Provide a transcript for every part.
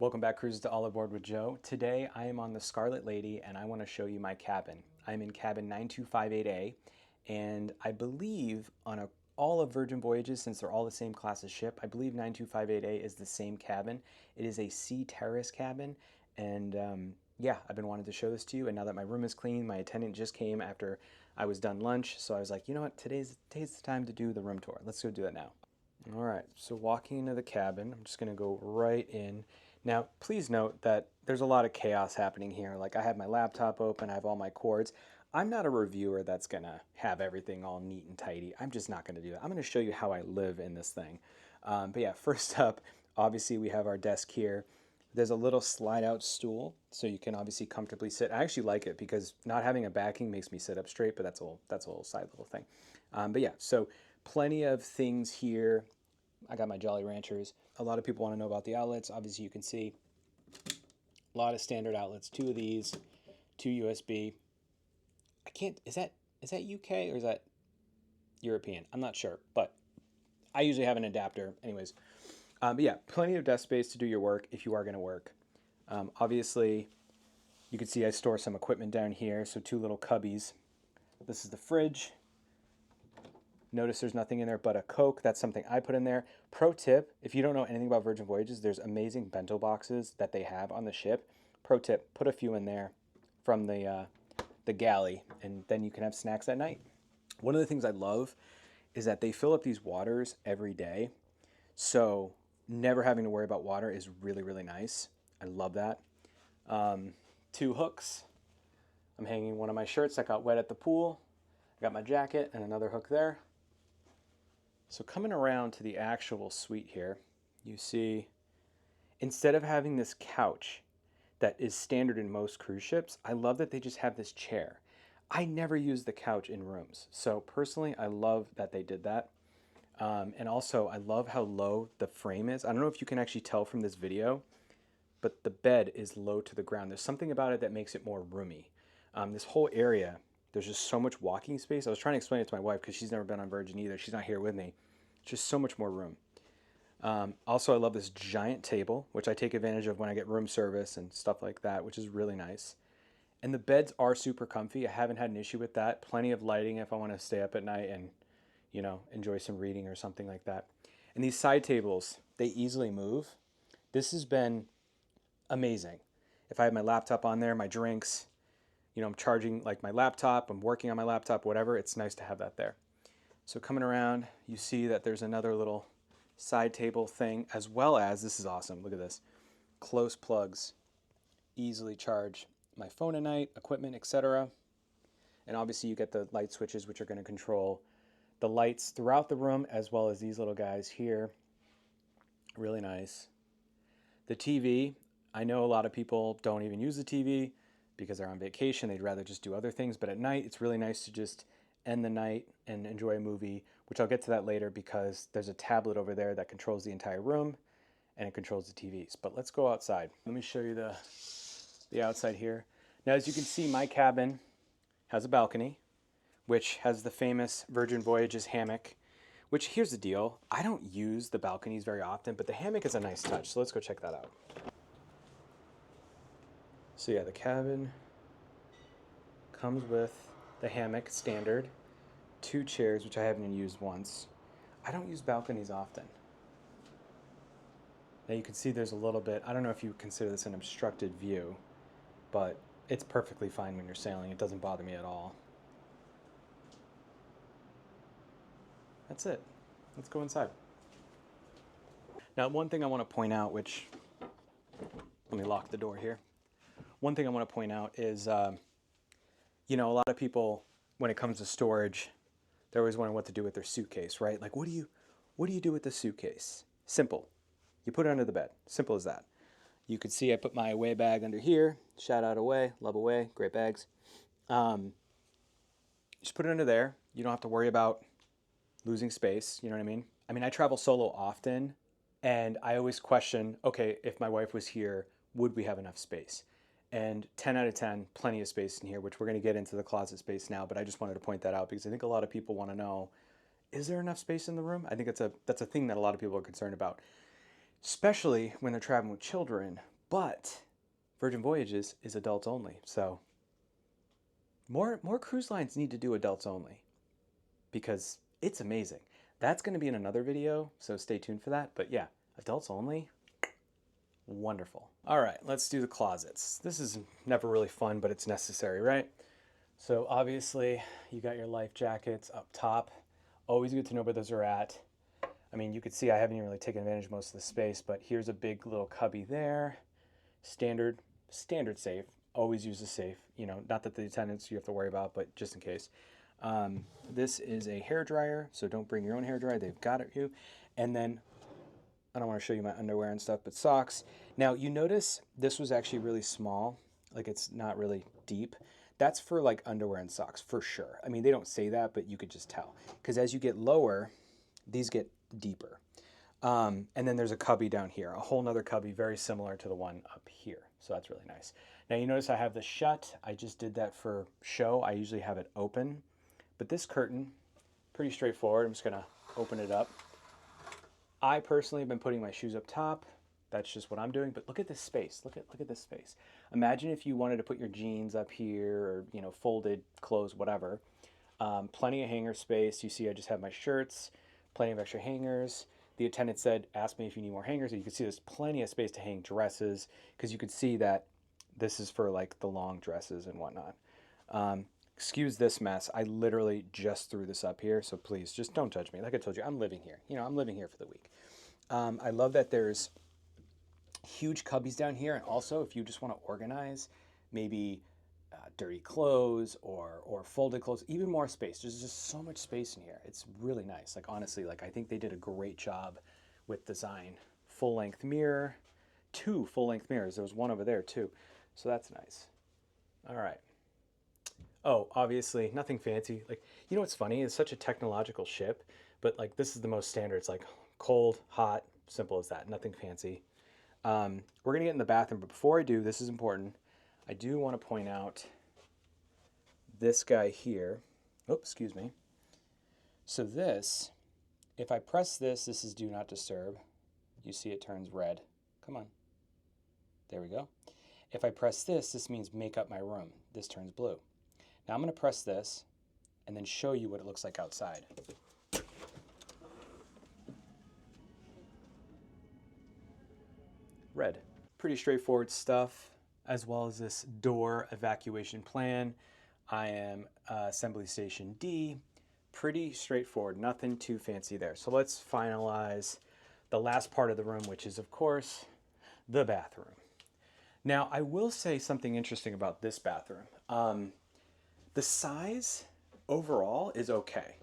Welcome back, cruisers, to All Aboard with Joe. Today I am on the Scarlet Lady and I want to show you my cabin. I'm in cabin 9258A, and I believe on all of Virgin Voyages, since they're all the same class of ship, I believe 9258A is the same cabin. It is a Sea Terrace cabin, and yeah, I've been wanting to show this to you, and now that my room is clean, my attendant just came after I was done lunch, so I was like, you know what, today's the time to do the room tour. Let's go do that now. All right, so walking into the cabin, I'm just gonna go right in. Now, please note that there's a lot of chaos happening here. Like, I have my laptop open, I have all my cords. I'm not a reviewer that's gonna have everything all neat and tidy. I'm just not gonna do that. I'm gonna show you how I live in this thing. But yeah, first up, obviously we have our desk here. There's a little slide out stool, so you can obviously comfortably sit. I actually like it because not having a backing makes me sit up straight, but that's a little side little thing. But yeah, so plenty of things here. I got my Jolly Ranchers. A lot of people want to know about the outlets. Obviously, you can see a lot of standard outlets. Two of these, two USB. I can't. Is that UK or is that European? I'm not sure, but I usually have an adapter. Anyways, but yeah, plenty of desk space to do your work if you are going to work. Obviously, you can see I store some equipment down here. So two little cubbies. This is the fridge. Notice there's nothing in there but a Coke. That's something I put in there. Pro tip, if you don't know anything about Virgin Voyages, there's amazing bento boxes that they have on the ship. Pro tip, put a few in there from the galley, and then you can have snacks at night. One of the things I love is that they fill up these waters every day. So never having to worry about water is really, really nice. I love that. Two hooks. I'm hanging one of my shirts that got wet at the pool. I got my jacket and another hook there. So coming around to the actual suite here, you see, instead of having this couch that is standard in most cruise ships, I love that they just have this chair. I never use the couch in rooms. So personally, I love that they did that. And also, I love how low the frame is. I don't know if you can actually tell from this video, but the bed is low to the ground. There's something about it that makes it more roomy. This whole area, there's just so much walking space. I was trying to explain it to my wife because she's never been on Virgin either. She's not here with me. Just so much more room. Also, I love this giant table, which I take advantage of when I get room service and stuff like that, which is really nice. And the beds are super comfy. I haven't had an issue with that. Plenty of lighting if I want to stay up at night and, you know, enjoy some reading or something like that. And these side tables, they easily move. This has been amazing. If I have my laptop on there, my drinks, you know, I'm charging like my laptop, I'm working on my laptop, whatever, it's nice to have that there. So coming around, you see that there's another little side table thing, as well as, this is awesome, look at this, close plugs, easily charge my phone at night, equipment, etc. And obviously you get the light switches, which are going to control the lights throughout the room, as well as these little guys here. Really nice. The TV, I know a lot of people don't even use the TV because they're on vacation, they'd rather just do other things, but at night it's really nice to just end the night and enjoy a movie, which I'll get to that later because there's a tablet over there that controls the entire room and it controls the TVs. But let's go outside. Let me show you the outside here. Now, as you can see, my cabin has a balcony, which has the famous Virgin Voyages hammock, which, here's the deal, I don't use the balconies very often, but the hammock is a nice touch, so let's go check that out. So yeah, the cabin comes with the hammock standard, two chairs, which I haven't even used once. I don't use balconies often. Now you can see there's a little bit, I don't know if you consider this an obstructed view, but it's perfectly fine when you're sailing. It doesn't bother me at all. That's it. Let's go inside. Now, one thing I want to point out, which, let me lock the door here. One thing I want to point out is, you know, a lot of people, when it comes to storage, they're always wondering what to do with their suitcase, right? Like, what do you do with the suitcase? Simple. You put it under the bed. Simple as that. You could see I put my away bag under here. Shout out Away, love Away, great bags. Just put it under there. You don't have to worry about losing space, you know what I mean? I mean, I travel solo often, and I always question, okay, if my wife was here, would we have enough space? And 10 out of 10, plenty of space in here, which we're going to get into the closet space now, but I just wanted to point that out because I think a lot of people want to know, is there enough space in the room? I think that's a thing that a lot of people are concerned about, especially when they're traveling with children. But Virgin Voyages is adults only. So more cruise lines need to do adults only because it's amazing. That's going to be in another video, so stay tuned for that. But yeah, adults only, wonderful. All right, let's do the closets. This is never really fun, but it's necessary, right? So obviously you got your life jackets up top. Always good to know where those are at. I mean, you could see I haven't even really taken advantage of most of the space, but here's a big little cubby there. Standard safe. Always use a safe. You know, not that the attendants you have to worry about, but just in case. This is a hair dryer, so don't bring your own hair dryer. They've got it for you. And then I don't want to show you my underwear and stuff, but socks. Now you notice this was actually really small, like it's not really deep. That's for like underwear and socks for sure. I mean, they don't say that, but you could just tell because as you get lower, these get deeper. And then there's a cubby down here, a whole nother cubby, very similar to the one up here. So that's really nice. Now you notice I have this shut. I just did that for show. I usually have it open, but this curtain, pretty straightforward. I'm just gonna open it up. I personally have been putting my shoes up top. That's just what I'm doing, but look at this space. Look at this space. Imagine if you wanted to put your jeans up here or, you know, folded clothes, whatever. Plenty of hanger space. You see I just have my shirts, plenty of extra hangers. The attendant said, ask me if you need more hangers. So you can see there's plenty of space to hang dresses because you could see that this is for like the long dresses and whatnot. Excuse this mess. I literally just threw this up here, so please just don't judge me. Like I told you, I'm living here. You know, I'm living here for the week. I love that there's huge cubbies down here, and also if you just want to organize maybe dirty clothes or folded clothes, even more space. There's just so much space in here. It's really nice. Like honestly, like I think they did a great job with design. Full-length mirror, 2 full-length mirrors. There was one over there too, so that's nice. All right. Oh, obviously nothing fancy. Like, you know what's funny? It's such a technological ship, but like this is the most standard. It's like cold, hot, simple as that. Nothing fancy. We're gonna get in the bathroom, but before I do, this is important. I do want to point out this guy here. Oh, excuse me. So this, if I press this, this is do not disturb. You see it turns red. Come on. There we go. If I press this, this means make up my room. This turns blue. Now I'm going to press this and then show you what it looks like outside. Red. Pretty straightforward stuff, as well as this door evacuation plan. I am Assembly Station D. Pretty straightforward, nothing too fancy there. So let's finalize the last part of the room, which is, of course, the bathroom. Now, I will say something interesting about this bathroom. The size overall is okay.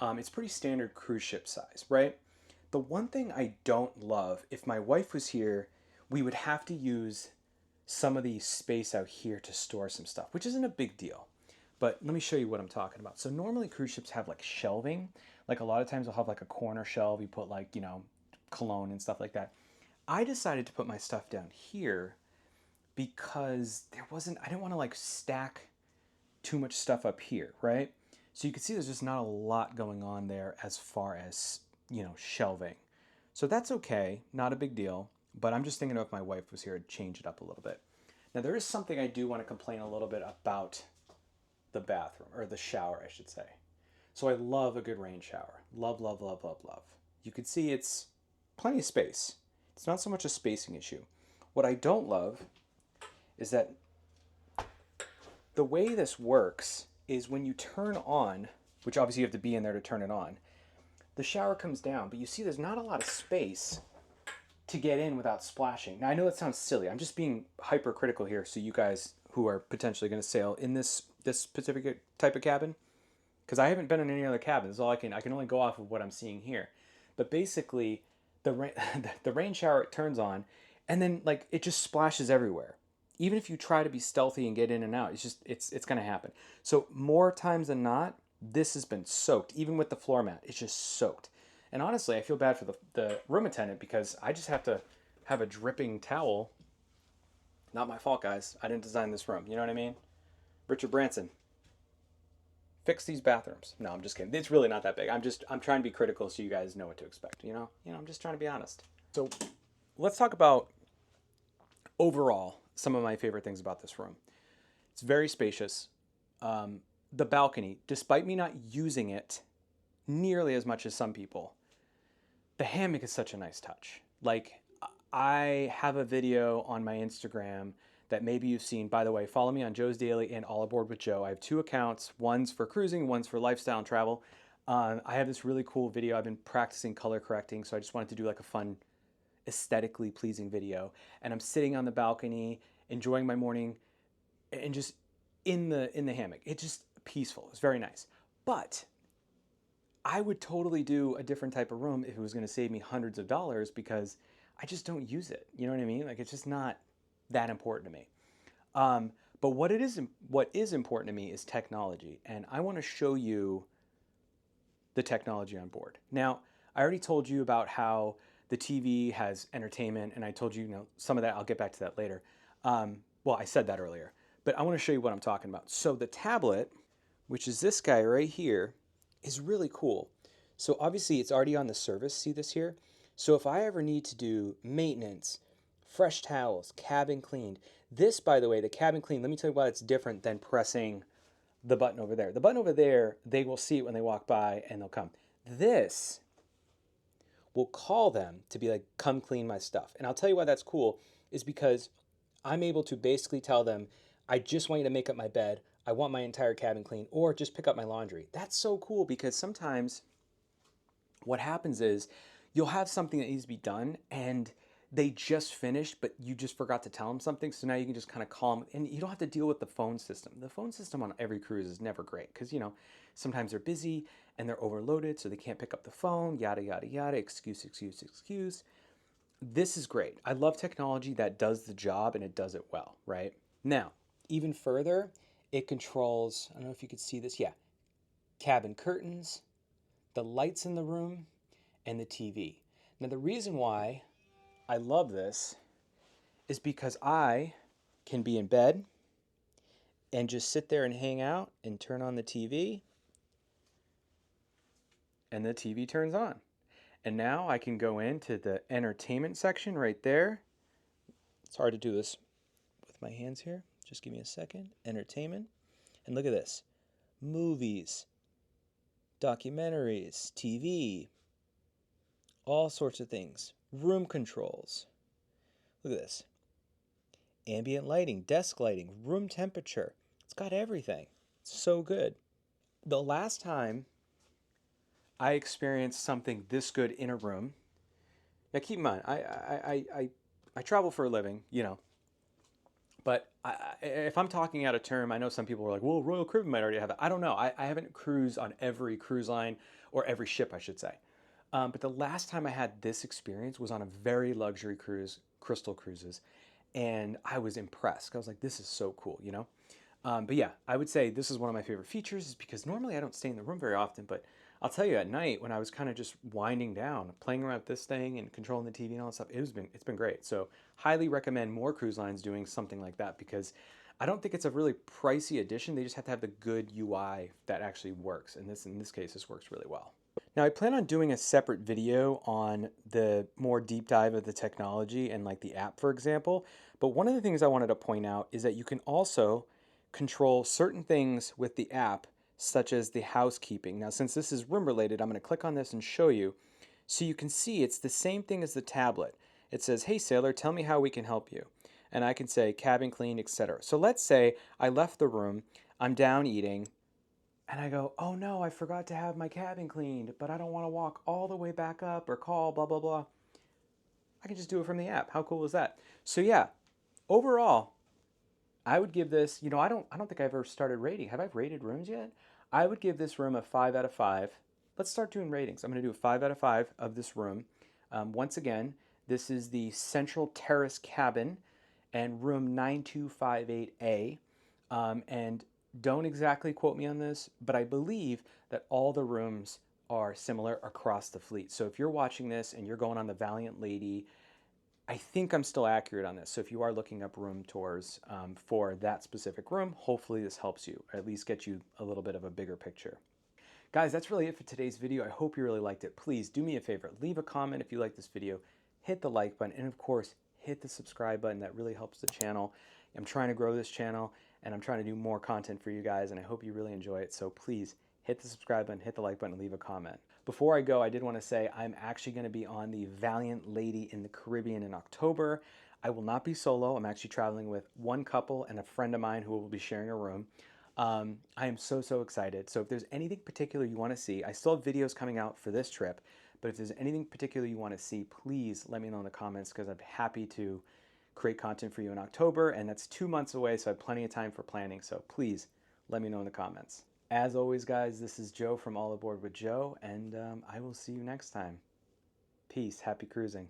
It's pretty standard cruise ship size, right? The one thing I don't love, if my wife was here, we would have to use some of the space out here to store some stuff, which isn't a big deal. But let me show you what I'm talking about. So normally cruise ships have like shelving. Like a lot of times they'll have like a corner shelf. You put like, you know, cologne and stuff like that. I decided to put my stuff down here because I didn't want to like stack too much stuff up here, right? So you can see there's just not a lot going on there as far as, you know, shelving. So that's okay, not a big deal, but I'm just thinking if my wife was here, I'd change it up a little bit. Now there is something I do want to complain a little bit about the bathroom, or the shower, I should say. So I love a good rain shower. Love, love, love, love, love. You can see it's plenty of space. It's not so much a spacing issue. What I don't love is that the way this works is when you turn on, which obviously you have to be in there to turn it on, the shower comes down, but you see there's not a lot of space to get in without splashing. Now I know that sounds silly. I'm just being hypercritical here so you guys who are potentially going to sail in this specific type of cabin, because I haven't been in any other cabin. That's all I can only go off of what I'm seeing here. But basically the rain shower turns on and then like it just splashes everywhere. Even if you try to be stealthy and get in and out, it's going to happen. So more times than not, this has been soaked. Even with the floor mat, it's just soaked. And honestly, I feel bad for the room attendant because I just have to have a dripping towel. Not my fault, guys. I didn't design this room. You know what I mean? Richard Branson, fix these bathrooms. No, I'm just kidding. It's really not that big. I'm trying to be critical so you guys know what to expect. You know, I'm just trying to be honest. So let's talk about overall, some of my favorite things about this room. It's very spacious. The balcony, despite me not using it nearly as much as some people, the hammock is such a nice touch. Like, I have a video on my Instagram that maybe you've seen. By the way, follow me on Joe's Daily and All Aboard with Joe. I have two accounts. One's for cruising, one's for lifestyle and travel. I have this really cool video. I've been practicing color correcting, so I just wanted to do like a fun, aesthetically pleasing video. And I'm sitting on the balcony, enjoying my morning, and just in the hammock. It's just peaceful. It's very nice. But I would totally do a different type of room if it was going to save me hundreds of dollars, because I just don't use it. You know what I mean? Like, it's just not that important to me. But what is important to me is technology, and I want to show you the technology on board. Now, I already told you about how the TV has entertainment, and I told you, some of that. I'll get back to that later. Well, I said that earlier, but I want to show you what I'm talking about. So the tablet, which is this guy right here, is really cool. So obviously it's already on the service. See this here? So if I ever need to do maintenance, fresh towels, cabin cleaned, this, by the way, the cabin clean, let me tell you why it's different than pressing the button over there. The button over there, they will see it when they walk by and they'll come. This will call them to be like, come clean my stuff. And I'll tell you why that's cool, is because I'm able to basically tell them, I just want you to make up my bed. I want my entire cabin clean, or just pick up my laundry. That's so cool, because sometimes what happens is you'll have something that needs to be done and they just finished, but you just forgot to tell them something. So now you can just kind of call them, and you don't have to deal with the phone system. The phone system on every cruise is never great, because, sometimes they're busy and they're overloaded, so they can't pick up the phone, yada, yada, yada, excuse. This is great. I love technology that does the job and it does it well, right? Now, even further, it controls, I don't know if you could see this, yeah, cabin curtains, the lights in the room, and the TV. Now, the reason why I love this is because I can be in bed and just sit there and hang out and turn on the TV, and the TV turns on. And now I can go into the entertainment section right there. It's hard to do this with my hands here. Just give me a second. Entertainment. And look at this. Movies, documentaries, TV, all sorts of things. Room controls. Look at this. Ambient lighting, desk lighting, room temperature. It's got everything. It's so good. The last time I experienced something this good in a room, now keep in mind, I travel for a living, but if I'm talking out of term, I know some people are like, well, Royal Caribbean might already have that. I don't know. I haven't cruised on every cruise line, or every ship, I should say. But the last time I had this experience was on a very luxury cruise, Crystal Cruises, and I was impressed. I was like, this is so cool, But yeah, I would say this is one of my favorite features, is because normally I don't stay in the room very often, but I'll tell you, at night when I was kind of just winding down, playing around with this thing and controlling the TV and all that stuff, it's been great. So highly recommend more cruise lines doing something like that, because I don't think it's a really pricey addition. They just have to have the good UI that actually works. And in this case, this works really well. Now, I plan on doing a separate video on the more deep dive of the technology and like the app, for example. But one of the things I wanted to point out is that you can also control certain things with the app, such as the housekeeping. Now, since this is room related, I'm going to click on this and show you. So you can see it's the same thing as the tablet. It says, hey sailor, tell me how we can help you. And I can say cabin clean, etc. So let's say I left the room, I'm down eating, and I go, oh no, I forgot to have my cabin cleaned, but I don't want to walk all the way back up or call, blah, blah, blah. I can just do it from the app. How cool is that? So yeah, overall, I would give this, I don't think I've ever started rating. Have I rated rooms yet? I would give this room a 5 out of 5. Let's start doing ratings. I'm going to do a 5 out of 5 of this room. Once again, this is the Central Terrace cabin and room 9258A. And don't exactly quote me on this, but I believe that all the rooms are similar across the fleet. So if you're watching this and you're going on the Valiant Lady, I think I'm still accurate on this. So if you are looking up room tours for that specific room, hopefully this helps you, or at least get you a little bit of a bigger picture. Guys, that's really it for today's video. I hope you really liked it. Please do me a favor, leave a comment if you like this video, hit the like button, and of course, hit hit the subscribe button. That really helps the channel. I'm trying to grow this channel, and I'm trying to do more content for you guys, and I hope you really enjoy it. So please hit the subscribe button, hit the like button, and leave a comment. Before I go, I did want to say I'm actually going to be on the Valiant Lady in the Caribbean in October. I will not be solo. I'm actually traveling with one couple and a friend of mine who will be sharing a room. I am so excited. So if there's anything particular you want to see, I still have videos coming out for this trip, but if there's anything particular you want to see, please let me know in the comments, because I'm happy to create content for you in October, and that's 2 months away, so I have plenty of time for planning. So please let me know in the comments. As always, guys, this is Joe from All Aboard with Joe, and I will see you next time. Peace. Happy cruising.